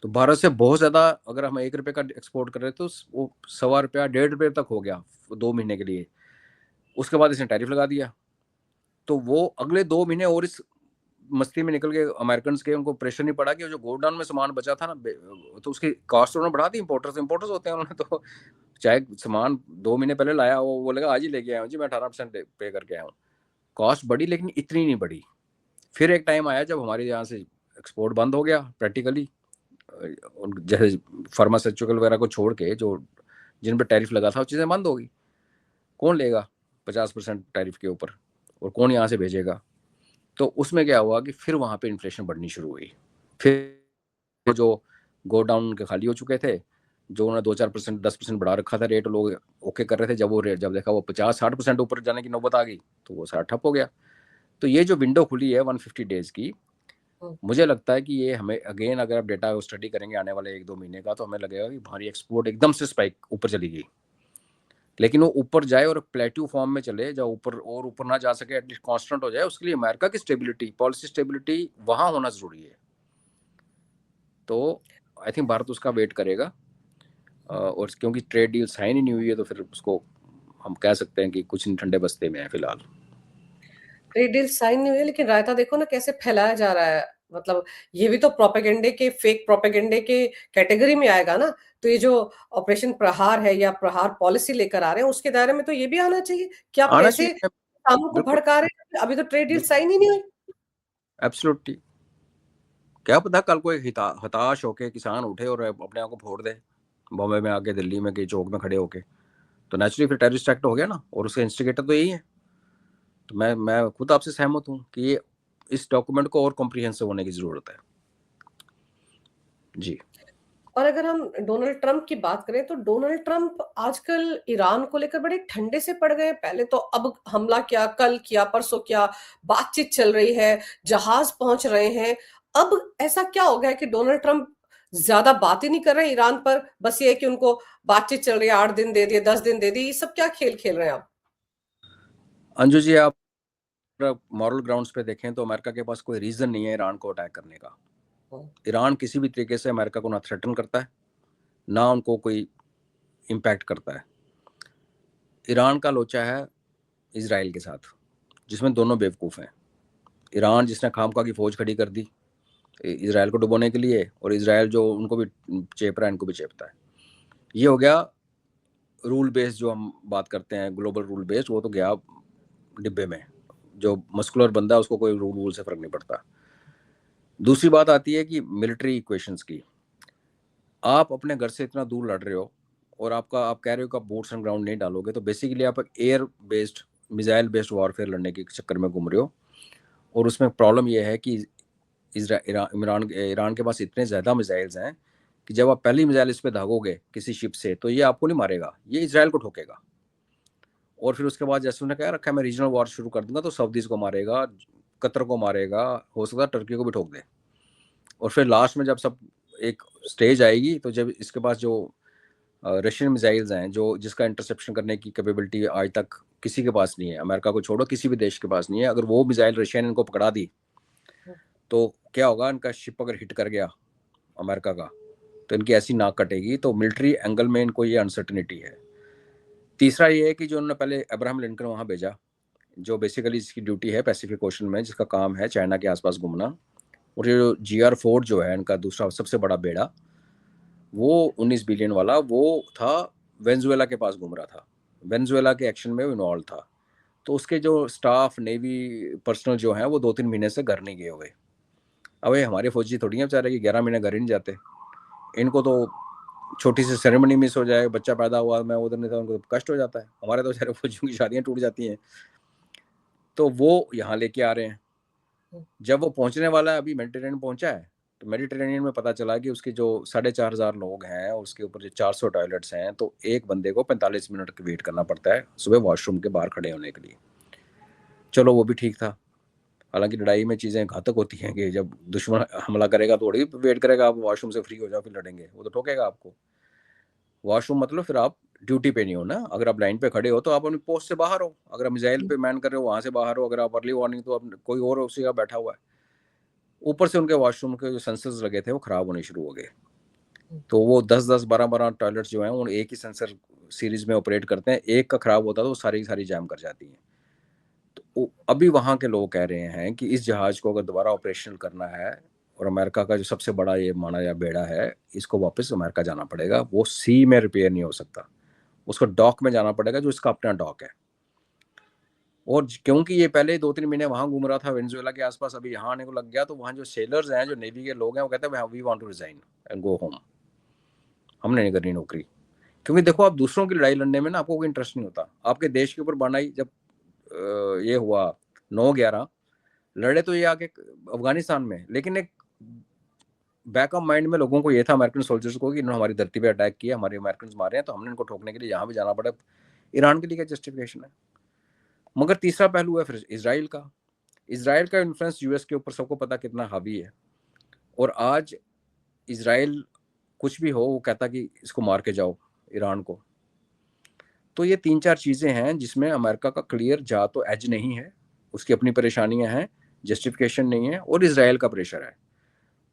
तो भारत से बहुत ज़्यादा, अगर हम 1 रुपये का एक्सपोर्ट कर रहे तो वो 1.25 रुपया 1.5 रुपये तक हो गया 2 महीने के लिए। उसके बाद इसने टैरिफ लगा दिया, तो वो अगले 2 महीने और इस मस्ती में निकल के अमेरिकन के, उनको प्रेशर नहीं पड़ा कि जो गोडाउन में सामान बचा था ना, तो उसकी कॉस्ट उन्होंने बढ़ा दी। इंपोर्टर्स होते हैं, उन्होंने तो चाहे सामान 2 महीने पहले लाया, वो बोलेगा आज ही लेके आया हूँ जी, मैं 18% पे करके आया हूँ। कॉस्ट बढ़ी लेकिन इतनी नहीं बढ़ी। फिर एक टाइम आया जब हमारे यहाँ से एक्सपोर्ट बंद हो गया प्रैक्टिकली, जैसे फार्मास्यूटिकल वगैरह को छोड़ के जो जिन पर टैरिफ लगा था वो चीज़ें बंद हो गई। कौन लेगा 50% टैरिफ के ऊपर, और कौन यहाँ से भेजेगा? तो उसमें क्या हुआ कि फिर वहाँ पे इन्फ्लेशन बढ़नी शुरू हुई। फिर जो गोडाउन के खाली हो चुके थे, जो उन्होंने 2-4% 10% बढ़ा रखा था रेट, लोग ओके कर रहे थे, जब वो रेट जब देखा वो 50-60% ऊपर जाने की नौबत आ गई तो वो सारा ठप हो गया। तो ये जो विंडो खुली है 150 डेज की, मुझे लगता है कि ये हमें अगेन, अगर आप डेटा स्टडी करेंगे आने वाले 1-2 महीने का, तो हमें लगेगा कि हमारी एक्सपोर्ट एकदम से स्पाइक ऊपर चली गई। लेकिन वो ऊपर जाए और प्लेट्यू फॉर्म में चले, जब ऊपर और ऊपर ना जा सके, एटलीस्ट कांस्टेंट हो जाए, उसके लिए अमेरिका की स्टेबिलिटी, पॉलिसी स्टेबिलिटी वहाँ होना ज़रूरी है। तो आई थिंक भारत उसका वेट करेगा, और क्योंकि ट्रेड डील साइन ही नहीं हुई है तो फिर उसको हम कह सकते हैं कि कुछ नहीं, ठंडे बस्ते में है फिलहाल। ट्रेड डील साइन नहीं हुई है, लेकिन रायता देखो ना कैसे फैलाया जा रहा है। मतलब ये भी तो प्रोपेगेंडे के, फेक प्रोपेगेंडे के कैटेगरी में आएगा ना। तो ये जो ऑपरेशन प्रहार है या प्रहार पॉलिसी लेकर आ रहे हैं, उसके दायरे में तो ये भी आना चाहिए कि आप आना कैसे चाहिए। किसानों को बिल्कुल, भड़का रहे हैं। अभी तो ट्रेड डील बिल्कुल, साइन ही नहीं हुई। एब्सोल्युटली। क्या पता कल कोई हताश होके किसान उठे और अपने आप को फोड़ दे, बॉम्बे में आके, दिल्ली में कहीं चौक में खड़े होके, तो नेचुरली फिर टेररिस्ट एक्ट हो गया ना, और उसका इंस्टिगेटर तो यही है। तो मैं खुद आपसे सहमत हूँ कि ये इस डॉक्यूमेंट को और कॉम्प्रिहेंसिव होने की जरूरत है। जी। और अगर हम डोनाल्ड ट्रंप की बात करें तो डोनाल्ड ट्रंप आजकल ईरान को लेकर बड़े ठंडे से पड़ गए। पहले तो अब हमला किया, कल किया, परसों किया, बातचीत चल रही है, जहाज पहुंच रहे हैं। अब ऐसा क्या हो गया कि डोनाल्ड ट्रंप ज्यादा बात ही नहीं कर रहे ईरान पर? बस ये है कि उनको बातचीत चल रही है, 8 दिन दे दिए, 10 दिन दे दिए, ये सब क्या खेल खेल रहे हैं आप? अंजू जी, आप मॉरल ग्राउंड्स पे देखें तो अमेरिका के पास कोई रीजन नहीं है ईरान को अटैक करने का। ईरान किसी भी तरीके से अमेरिका को ना थ्रेटन करता है, ना उनको कोई इम्पैक्ट करता है। ईरान का लोचा है इसराइल के साथ, जिसमें दोनों बेवकूफ़ हैं। ईरान जिसने खामखा की फौज खड़ी कर दी इसराइल को डुबोने के लिए, और इसराइल जो उनको भी चेप रहा है, इनको भी चेपता है। ये हो गया रूल बेस्ड, जो हम बात करते हैं ग्लोबल रूल बेस्ड, वो तो गया डिब्बे में। जो मस्कुलर बंदा है उसको कोई रूल वूल से फर्क नहीं पड़ता। दूसरी बात आती है कि मिलिट्री इक्वेशंस की। आप अपने घर से इतना दूर लड़ रहे हो, और आप कह रहे हो कि आप बूट्स ऑन ग्राउंड नहीं डालोगे, तो बेसिकली आप एक air based, missile based warfare लड़ने के चक्कर में घूम रहे हो। और उसमें प्रॉब्लम यह है कि ईरान के पास इतने ज़्यादा मिसाइल्स हैं कि जब आप पहली मिसाइल इस पर दागोगे किसी शिप से, तो ये आपको नहीं मारेगा, ये इसराइल को ठोकेगा। और फिर उसके बाद जैसे उन्होंने कहा रखा है मैं रीजनल वॉर शुरू कर दूंगा, तो सऊदीज को मारेगा, कतर को मारेगा, हो सकता है टर्की को भी ठोक दे। और फिर लास्ट में जब सब एक स्टेज आएगी, तो जब इसके पास जो रशियन मिसाइल्स हैं, जो जिसका इंटरसेप्शन करने की कैपेबिलिटी आज तक किसी के पास नहीं है, अमेरिका को छोड़ो किसी भी देश के पास नहीं है, अगर वो मिसाइल रशिया ने इनको पकड़ा दी, तो क्या होगा, इनका शिप अगर हिट कर गया अमेरिका का, तो इनकी ऐसी नाक कटेगी। तो मिलिट्री एंगल में इनको ये अनसर्टनिटी है। तीसरा ये है कि जो उन्होंने पहले अब्राहम लिंकन वहाँ भेजा, जो बेसिकली इसकी ड्यूटी है पैसिफिक ओशन में, जिसका काम है चाइना के आसपास घूमना। और ये जो GR4 जो है इनका दूसरा सबसे बड़ा बेड़ा, वो 19 बिलियन वाला, वो था वेनेजुएला के पास घूम रहा था, वेनेजुएला के एक्शन में वो इन्वॉल्व था। तो उसके जो स्टाफ, नेवी पर्सनल जो हैं, वो 2-3 महीने से घर नहीं गए हुए। अब ये हमारे फौजी थोड़ी हैं बेचारे कि 11 महीने घर ही नहीं जाते। इनको तो छोटी सी सेरेमनी मिस हो जाए, बच्चा पैदा हुआ, मैं उधर नहीं था, उनको तो कष्ट हो जाता है। हमारे तो बेचारे फौजियों की शादियां टूट जाती हैं। तो वो यहाँ लेके आ रहे हैं। जब वो पहुंचने वाला है, अभी मेडिटेरेनियन पहुंचा है, तो मेडिटेरेनियन में पता चला कि उसके जो 4,500 लोग हैं, उसके ऊपर जो 400 टॉयलेट्स हैं, तो एक बंदे को 45 मिनट की वेट करना पड़ता है सुबह वॉशरूम के बाहर खड़े होने के लिए। चलो वो भी ठीक था। हालांकि लड़ाई में चीज़ें घातक होती हैं कि जब दुश्मन हमला करेगा तो थोड़ी वेट करेगा आप वॉशरूम से फ्री हो जाओ फिर लड़ेंगे, वो तो ठोकेगा आपको। वॉशरूम मतलब फिर आप ड्यूटी पे नहीं हो ना। अगर आप लाइन पे खड़े हो तो आप अपनी पोस्ट से बाहर हो, अगर आप मिसाइल पे मैन कर रहे हो वहां से बाहर हो, अगर आप अर्ली वार्निंग तो आप कोई और उसी का बैठा हुआ है। ऊपर से उनके वॉशरूम के जो सेंसर्स लगे थे वो खराब होने शुरू हो गए। तो वो 10-10, 12-12 टॉयलेट्स जो हैं उन एक ही सेंसर सीरीज में ऑपरेट करते हैं, एक का खराब होता है तो वो सारी सारी जैम कर जाती हैं। तो अभी वहाँ के लोग कह रहे हैं कि इस जहाज को अगर दोबारा ऑपरेशनल करना है, और अमेरिका का जो सबसे बड़ा ये माना या बेड़ा है, इसको वापस अमेरिका जाना पड़ेगा। वो सी में रिपेयर नहीं हो सकता, उसको डॉक में जाना पड़ेगा, जो इसका अपना डॉक है। और क्योंकि ये पहले 2-3 महीने वहां घूम रहा था वेनेजुएला के आसपास, अभी यहाँ आने को लग गया, तो वहाँ जो सेलर्स हैं, जो नेवी के लोग हैं, वो कहते हैं we want to resign and go home, हमने नहीं करनी नौकरी। क्योंकि देखो, आप दूसरों की लड़ाई लड़ने में ना आपको कोई इंटरेस्ट नहीं होता। आपके देश के ऊपर बनाई जब ये हुआ 9/11, लड़े तो ये आके अफगानिस्तान में, लेकिन एक बैकअप माइंड में लोगों को ये था, अमेरिकन सोल्जर्स को, कि इन्होंने हमारी धरती पे अटैक किया, हमारे अमेरिकन मारे हैं, तो हमने इनको ठोकने के लिए यहाँ भी जाना पड़ा। ईरान के लिए क्या जस्टिफिकेशन है? मगर तीसरा पहलू है फिर इसराइल का। इसराइल का इन्फ्लुएंस यूएस के ऊपर सबको पता कितना हावी है। और आज इसराइल कुछ भी हो, वो कहता कि इसको मार के जाओ ईरान को। तो ये 3-4 चीज़ें हैं जिसमें अमेरिका का क्लियर जा तो एज नहीं है, उसकी अपनी परेशानियां हैं, जस्टिफिकेशन नहीं है, और इसराइल का प्रेशर है।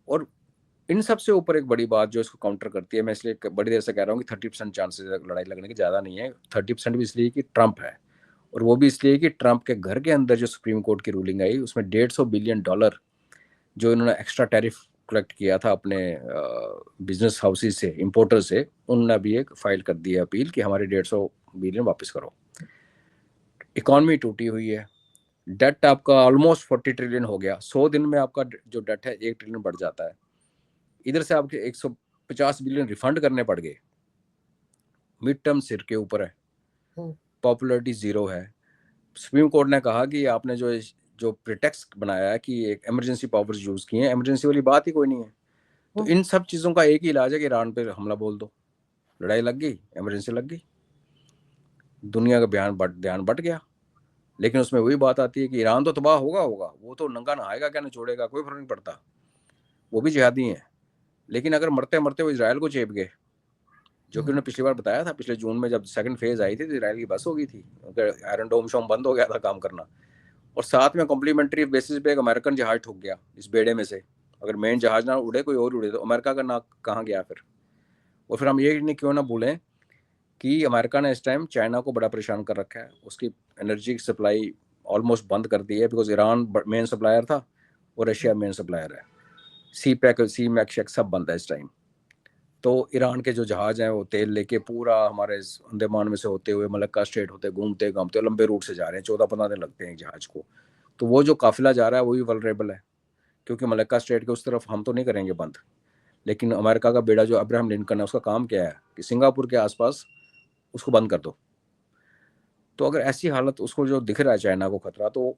और इन सबसे ऊपर एक बड़ी बात जो इसको काउंटर करती है, मैं इसलिए बड़ी देर से कह रहा हूँ कि 30% चांसेस लड़ाई लगने के, ज़्यादा नहीं है। 30% भी इसलिए कि ट्रंप है, और वो भी इसलिए कि ट्रंप के घर के अंदर जो सुप्रीम कोर्ट की रूलिंग आई, उसमें $150 बिलियन जो इन्होंने एक्स्ट्रा टैरिफ कलेक्ट किया था अपने बिजनेस हाउसेज से, इंपोर्टर से, उन्होंने भी एक फाइल कर दी है अपील कि हमारे 150 बिलियन वापस करो। इकॉनमी टूटी हुई है, डेट आपका ऑलमोस्ट 40 ट्रिलियन हो गया। 100 दिन में आपका जो डेट है 1 ट्रिलियन बढ़ जाता है। इधर से आपके 150 बिलियन रिफंड करने पड़ गए। मिड टर्म सिर के ऊपर है, पॉपुलरिटी जीरो है। सुप्रीम कोर्ट ने कहा कि आपने जो जो प्रिटेक्स्ट बनाया है कि एक इमरजेंसी पावर्स यूज किए हैं, इमरजेंसी वाली बात ही कोई नहीं है। तो इन सब चीज़ों का एक ही इलाज है कि ईरान पे हमला बोल दो, लड़ाई लग गई, इमरजेंसी लग गई, दुनिया का ध्यान बट गया। लेकिन उसमें वही बात आती है कि ईरान तो तबाह होगा होगा, वो तो नंगा नहाएगा क्या निचोड़ेगा, कोई फर्क नहीं पड़ता, वो भी जिहादी हैं। लेकिन अगर मरते मरते वो इसराइल को चेप गए, जो कि उन्होंने पिछली बार बताया था, पिछले जून में जब सेकंड फेज आई थी तो इसराइल की बस हो गई थी, आयरन डोम शोम बंद हो गया था काम करना, और साथ में कॉम्प्लीमेंट्री बेसिस पे एक अमेरिकन जहाज ठुक गया इस बेड़े में से। अगर मेन जहाज ना उड़े, कोई और उड़े, तो अमेरिका का नाक कहाँ गया फिर। और फिर हम ये नहीं क्यों ना भूलें कि अमेरिका ने इस टाइम चाइना को बड़ा परेशान कर रखा है, उसकी एनर्जी की सप्लाई ऑलमोस्ट बंद कर दी है, बिकॉज ईरान मेन सप्लायर था और रशिया मेन सप्लायर है। सी मैक शेक सब बंद है इस टाइम। तो ईरान के जो जहाज हैं वो तेल लेके पूरा हमारे अंडमान में से होते हुए मलक्का स्ट्रेट होते घूमते घामते लंबे रूट से जा रहे हैं, 14-15 दिन लगते हैं एक जहाज को। तो वो जो काफिला जा रहा है वो भी वल्नरेबल है, क्योंकि मलक्का स्ट्रेट के उस तरफ हम तो नहीं करेंगे बंद। लेकिन अमेरिका का बेड़ा जो अब्राहम लिंकन है, उसका काम क्या है कि सिंगापुर के आसपास उसको बंद कर दो। तो अगर ऐसी हालत उसको जो दिख रहा है चाइना को खतरा, तो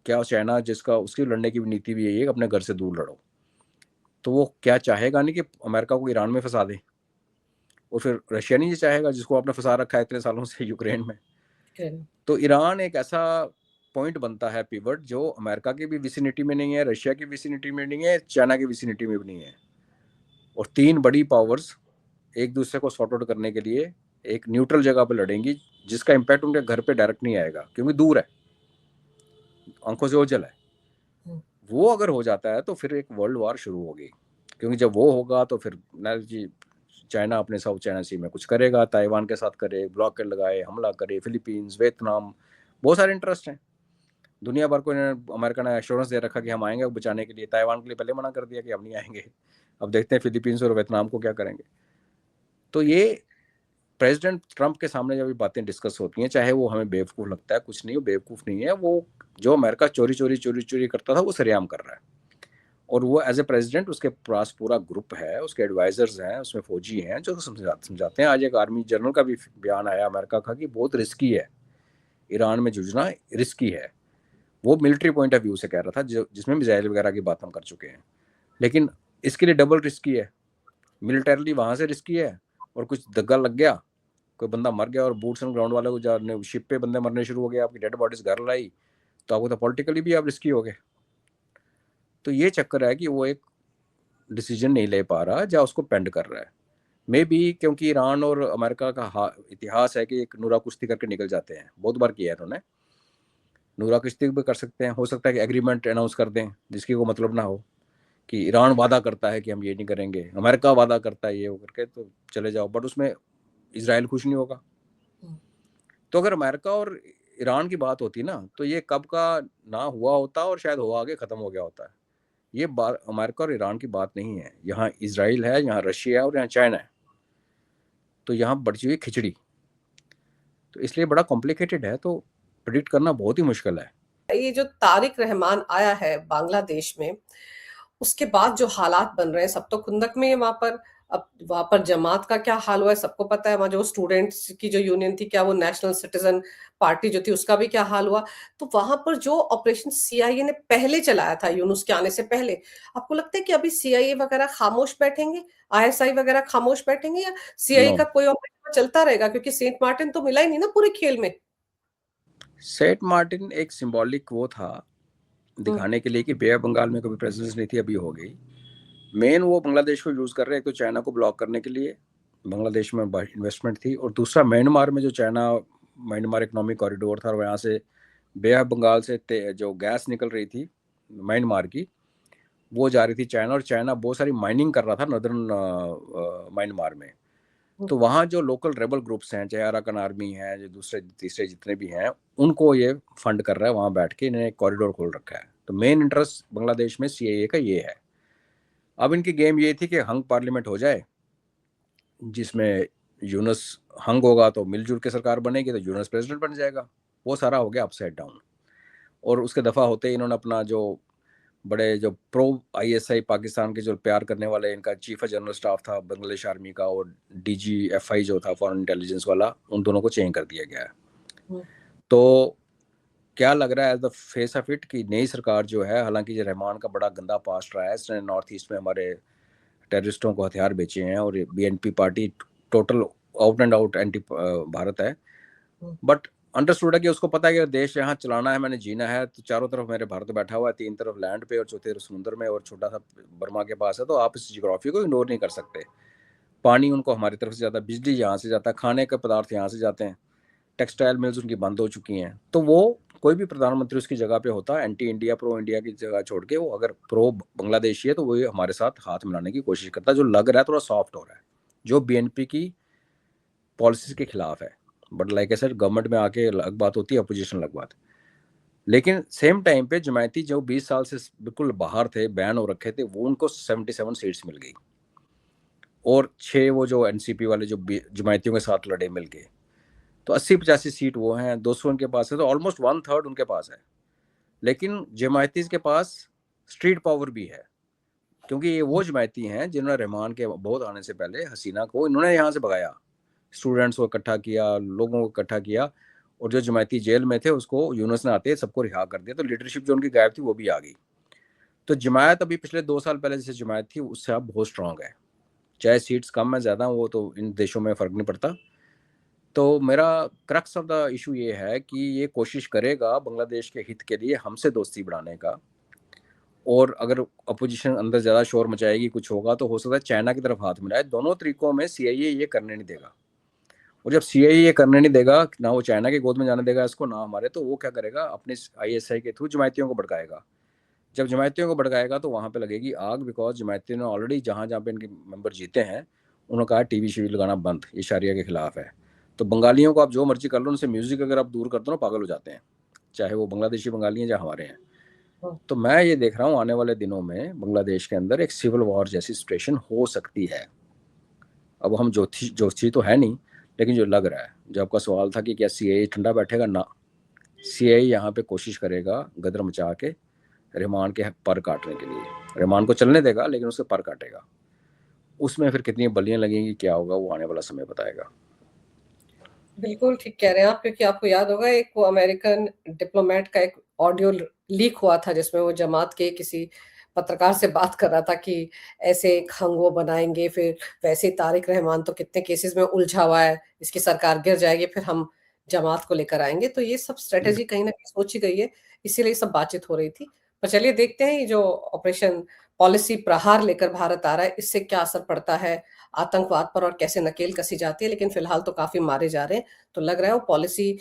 क्या चाइना, जिसका उसकी लड़ने की नीति भी यही है अपने घर से दूर लड़ो, तो वो क्या चाहेगा नहीं कि अमेरिका को ईरान में फंसा दे। और फिर रशिया नहीं ये चाहेगा जिसको आपने फंसा रखा है इतने सालों से यूक्रेन में। तो ईरान एक ऐसा पॉइंट बनता है पिवट, जो अमेरिका की भी विसिनिटी में नहीं है, रशिया की विसिनिटी में नहीं है, चाइना की विसिनिटी में भी नहीं है। और तीन बड़ी पावर्स एक दूसरे को सॉर्ट आउट करने के लिए एक न्यूट्रल जगह पर लड़ेंगी, जिसका इम्पैक्ट उनके घर पे डायरेक्ट नहीं आएगा क्योंकि दूर है, आंखों से ओझल है। वो अगर हो जाता है तो फिर एक वर्ल्ड वार शुरू होगी, क्योंकि जब वो होगा तो फिर जी चाइना अपने साउथ चाइना सी में कुछ करेगा, ताइवान के साथ करे, ब्लॉकेड लगाए, हमला करे, फिलीपींस, वियतनाम, बहुत सारे इंटरेस्ट हैं दुनिया भर को। अमेरिका ने एश्योरेंस दे रखा कि हम आएंगे बचाने के लिए, ताइवान के लिए पहले मना कर दिया कि हम नहीं आएंगे। अब देखते हैं फिलीपींस और वियतनाम को क्या करेंगे। तो ये प्रेसिडेंट ट्रंप के सामने जब ये बातें डिस्कस होती हैं, चाहे वो हमें बेवकूफ़ लगता है, कुछ नहीं, वो बेवकूफ़ नहीं है, वो जो अमेरिका चोरी चोरी चोरी चोरी करता था वो सरेआम कर रहा है। और वो एज ए प्रेसिडेंट उसके पास पूरा ग्रुप है, उसके एडवाइजर्स हैं, उसमें फौजी हैं जो समझाते हैं। आज एक आर्मी जनरल का भी बयान आया अमेरिका का कि बहुत रिस्की है, ईरान में जूझना रिस्की है। वो मिलिट्री पॉइंट ऑफ व्यू से कह रहा था, जिसमें मिसाइल वगैरह की बात हम कर चुके हैं। लेकिन इसके लिए डबल रिस्की है, मिलिटरली वहाँ से रिस्की है, और कुछ दग्गा लग गया, कोई बंदा मर गया और बूट्स ऑन ग्राउंड वाले को शिप पे बंदे मरने शुरू हो गए, आपकी डेड बॉडीज घर लाई, तो आपको तो पॉलिटिकली भी आप रिस्की हो गए। तो ये चक्कर है कि वो एक डिसीजन नहीं ले पा रहा, या उसको पेंड कर रहा है। मे बी क्योंकि ईरान और अमेरिका का इतिहास है कि एक नूरा कुश्ती करके निकल जाते हैं, बहुत बार किया है उन्होंने। नूरा कुश्ती भी कर सकते हैं, हो सकता है कि एग्रीमेंट अनाउंस कर दें जिसकी को मतलब ना हो, कि ईरान वादा करता है कि हम ये नहीं करेंगे, अमेरिका वादा करता है ये वो करके, तो चले जाओ, बट उसमें इसराइल खुश नहीं होगा। तो अगर अमेरिका और ईरान की बात होती ना, तो ये कब का ना हुआ होता और शायद हुआ आगे ख़त्म हो गया होता है। ये बात अमेरिका और ईरान की बात नहीं है, यहाँ इसराइल है, यहाँ रशिया है और यहाँ चाइना है। तो यहाँ बढ़ी हुई खिचड़ी, तो इसलिए बड़ा कॉम्प्लिकेटेड है, तो प्रिडिक्ट करना बहुत ही मुश्किल है। ये जो तारिक रहमान आया है बांग्लादेश में, उसके बाद जो हालात बन रहे हैं, सब तो खुंदक में है वहां पर। अब वहां पर जमात का क्या हाल हुआ है सबको पता है, वहां जो स्टूडेंट्स की जो यूनियन थी, क्या वो नेशनल सिटीजन पार्टी जो थी उसका भी क्या हाल हुआ। तो वहां पर जो ऑपरेशन सीआईए ने पहले चलाया था यूनुस के आने से पहले, आपको लगता है कि अभी सीआईए वगैरह खामोश बैठेंगे, आईएसआई वगैरह खामोश बैठेंगे, या सीआईए नो, का कोई ऑपरेशन चलता रहेगा, क्योंकि सेंट मार्टिन तो मिला ही नहीं ना पूरे खेल में। सेंट मार्टिन एक सिंबॉलिक वो था, हम्म। दिखाने के लिए कि बे ऑफ बंगाल में कभी प्रेजेंस नहीं थी, अभी हो गई। मेन वो बांग्लादेश को यूज़ कर रहे हैं, एक तो चाइना को ब्लॉक करने के लिए, बांग्लादेश में इन्वेस्टमेंट थी, और दूसरा म्यांमार में जो चाइना म्यांमार इकोनॉमिक कॉरिडोर था, और वहाँ से बे ऑफ बंगाल से जो गैस निकल रही थी म्यांमार की, वो जा रही थी चाइना, और चाइना बहुत सारी माइनिंग कर रहा था नदर्न म्यांमार में। तो वहाँ जो लोकल रेबल ग्रुप्स हैं, चाहे अराकन आर्मी है, जो दूसरे तीसरे जितने भी हैं, उनको ये फंड कर रहा है, वहाँ बैठ के इन्हें कॉरिडोर खोल रखा है। तो मेन इंटरेस्ट बांग्लादेश में सीएए का ये है। अब इनकी गेम ये थी कि हंग पार्लियामेंट हो जाए, जिसमें यूनुस हंग होगा तो मिलजुल के सरकार बनेगी, तो यूनुस प्रेसिडेंट बन जाएगा। वो सारा हो गया अपसाइड डाउन। और उसके दफ़ा होते ही इन्होंने अपना जो बड़े जो प्रो आईएसआई पाकिस्तान के जो प्यार करने वाले, इनका चीफ जनरल स्टाफ था बांग्लादेश आर्मी का, और डीजीएफआई जो था फॉरेन इंटेलिजेंस वाला, उन दोनों को चेंज कर दिया गया है। तो क्या लग रहा है as the face of it कि नई सरकार जो है, हालांकि ये रहमान का बड़ा गंदा पास्ट रहा है, इसने नॉर्थ ईस्ट में हमारे टेररिस्टों को हथियार बेचे हैं, और BNP party total out and out anti Bharat है। बट अंडरस्टूड है कि उसको पता है कि देश यहाँ चलाना है, मैंने जीना है, तो चारों तरफ मेरे भारत बैठा हुआ है, 3 तरफ लैंड पे और चौथे तरफ समुद्र में, और छोटा सा बर्मा के पास है, तो आप इस जियोग्राफी को इग्नोर नहीं कर सकते। पानी उनको हमारी तरफ से जाता है, बिजली यहाँ से जाता है, खाने के पदार्थ यहाँ से जाते हैं, टेक्सटाइल मिल्स उनकी बंद हो चुकी हैं। तो वो कोई भी प्रधानमंत्री उसकी जगह पे होता, एंटी इंडिया प्रो इंडिया की जगह छोड़ के वो अगर प्रो बांग्लादेशी है, तो वो हमारे साथ हाथ मिलाने की कोशिश करता है, जो लग रहा है थोड़ा सॉफ्ट हो रहा है, जो बीएनपी की पॉलिसीज के खिलाफ है। But like a sir, government में आके अलग बात होती है, अपोजिशन अलग बात। लेकिन सेम टाइम पे जमायती जो 20 साल से बिल्कुल बाहर थे, बैन हो रखे थे, वो उनको 77 सीट्स मिल गई, और 6 वो जो एनसीपी वाले जो जमायतियों के साथ लड़े मिल गए, तो 80-85 सीट वो हैं, 200 उनके पास है, तो ऑलमोस्ट 1/3 उनके पास है। लेकिन जमायती के पास स्ट्रीट पावर भी है, क्योंकि ये वो जमायती हैं जिन्होंने रहमान के बहुत आने से पहले हसीना को इन्होंने यहाँ से भगाया, स्टूडेंट्स को इकट्ठा किया, लोगों को इकट्ठा किया, और जो जमायती जेल में थे उसको यूनुस ने आते सबको रिहा कर दिया, तो लीडरशिप जो उनकी गायब थी वो भी आ गई। तो जमायत अभी पिछले 2 साल पहले जैसे जमायत थी उससे अब बहुत स्ट्रांग है, चाहे सीट्स कम है ज़्यादा, वो तो इन देशों में फ़र्क नहीं पड़ता। तो मेरा क्रक्स ऑफ द इशू ये है कि ये कोशिश करेगा बांग्लादेश के हित के लिए हमसे दोस्ती बढ़ाने का, और अगर अपोजिशन अंदर ज़्यादा शोर मचाएगी, कुछ होगा, तो हो सकता है चाइना की तरफ हाथ मिलाए। दोनों तरीकों में सीआईए ये करने नहीं देगा, और जब सीआईए ये करने नहीं देगा, ना वो चाइना के गोद में जाने देगा इसको, ना हमारे, तो वो क्या करेगा, अपने आईएसआई के थ्रू जमायतियों को भड़काएगा। जब जमायतियों को भड़काएगा तो वहाँ पे लगेगी आग, बिकॉज जमायतियों ने ऑलरेडी जहाँ जहाँ पे इनके मेंबर जीते हैं, उन्होंने कहा टीवी शीवी लगाना बंद, ये शरिया के खिलाफ है। तो बंगालियों को आप जो मर्जी कर लो, उनसे म्यूजिक अगर आप दूर कर दो ना, पागल हो जाते हैं, चाहे वो बांग्लादेशी बंगाली हैं या हमारे हैं। तो मैं ये देख रहा हूँ आने वाले दिनों में बांग्लादेश के अंदर एक सिविल वॉर जैसी सिचुएशन हो सकती है। अब हम जोशी तो है नहीं, लेकिन जो लग रहा है, जो आपका सवाल था कि क्या सीआईए ठंडा बैठेगा, ना, सीआईए यहाँ पे कोशिश करेगा गदर मचा के रहमान के पर काटने के लिए। रहमान को चलने देगा, लेकिन उसके पर काटेगा। उसमें फिर कितनी बलियां लगेंगी, क्या होगा, वो आने वाला समय बताएगा। बिल्कुल ठीक कह रहे हैं आप, क्योंकि आपको याद होगा एक वो अमेरिकन डिप्लोमेट का एक ऑडियो लीक हुआ था, जिसमें वो जमात के किसी पत्रकार से बात कर रहा था कि ऐसे एक हंग वो बनाएंगे, फिर वैसे ही तारिक रहमान तो कितने केसेस में उलझा हुआ है, इसकी सरकार गिर जाएगी, फिर हम जमात को लेकर आएंगे। तो ये सब स्ट्रेटेजी कहीं ना कहीं सोची गई है, इसीलिए सब बातचीत हो रही थी। पर चलिए देखते हैं ये जो ऑपरेशन पॉलिसी प्रहार लेकर भारत आ रहा है, इससे क्या असर पड़ता है आतंकवाद पर, और कैसे नकेल कसी जाती है। लेकिन फिलहाल तो काफी मारे जा रहे हैं, तो लग रहा है वो पॉलिसी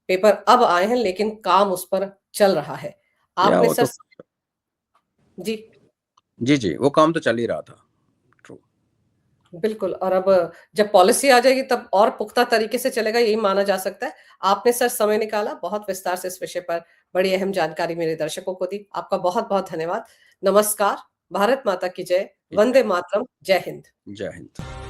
पेपर अब आए हैं, लेकिन काम उस पर चल रहा है। या आपने वो सर, तो, जी जी जी, वो काम तो चल ही रहा था। ट्रू। बिल्कुल। और अब जब पॉलिसी आ जाएगी तब और पुख्ता तरीके से चलेगा, यही माना जा सकता है। आपने सर समय निकाला, बहुत विस्तार से इस विषय पर बड़ी अहम जानकारी मेरे दर्शकों को दी, आपका बहुत बहुत धन्यवाद। नमस्कार, भारत माता की जय, ठीक है। वंदे मातरम, जय हिंद। जय हिंद।